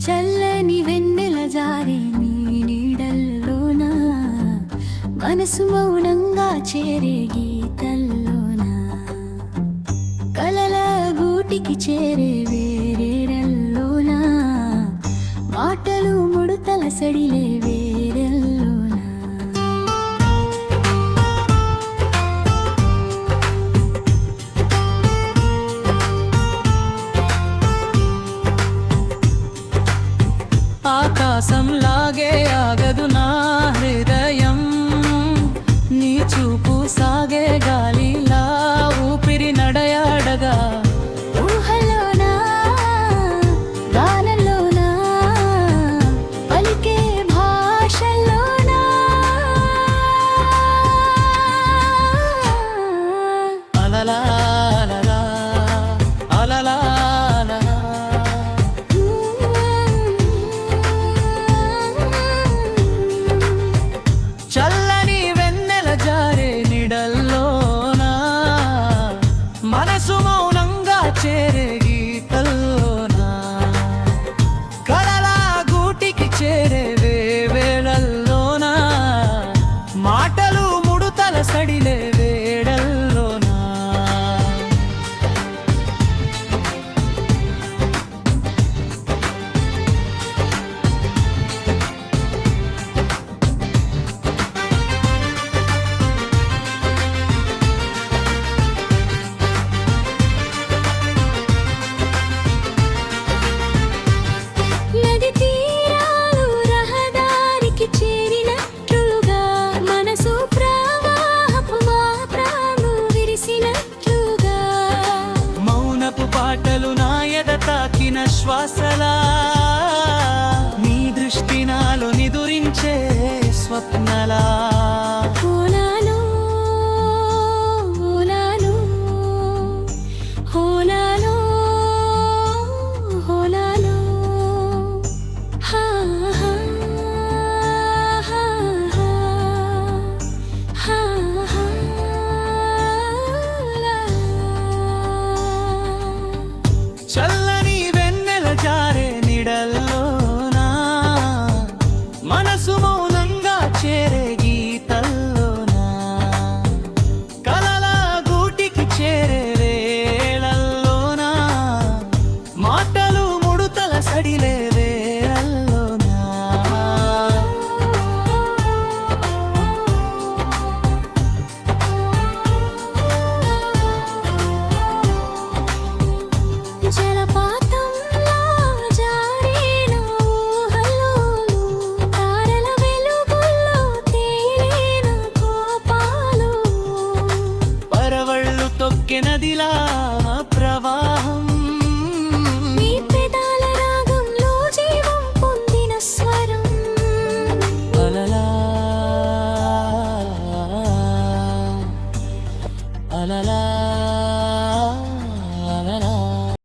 చల్లని వెన్నెల జారే నీ నీడల్లోన మనసు మౌనంగా చేరే గీతల్లోన కలల గూటికి చేరే వేరేరల్లోన మాటలు ముడుతల సడిలే వేరెల్లోన ఆకాశంలాగే ఆగదు నా హృదయం నీ చూపు సాగే గాలిలా ఊపిరి నడయాడగా ఊహలోనా గానంలోనా పలికే భాషలోనా అలలా అలలా అలలా చల్లని వెన్నెల జారే నిడల్లోనా మనసు మౌనంగా చేరే గీతల్లోనా కలల గూటికి చేరే వేళల్లోనా మాటలు ముడుతల సడిలే వేడల్లోనా నది తీరాలు రహదారికి చేరినట్లుగా మనసు ప్రవాహపు మాత్రము విరిసినట్లుగా మౌనపు పాటలు నా ఎద తాకిన శ్వాసలా నీ దృష్టి నాలో నిదురించే స్వప్నలా హోలాలో హోలాలో హోలాలో హోలాలో హా హా హా హా హా చల్లని వెన్నెల జారే నిడల్లోనా మనసు మౌనంగా చేరే గీతల్లోనా కలల గూటికి చేరే వేళల్లోనా మాటలు ముడుతల సడిలే వేళల్లోనా జలపాతంలా జారిన ఊహలోలు తారల వెలుగుల్లో తేలిన కోపాలు పరవళ్ళు తొక్కె నదిలా ప్రవా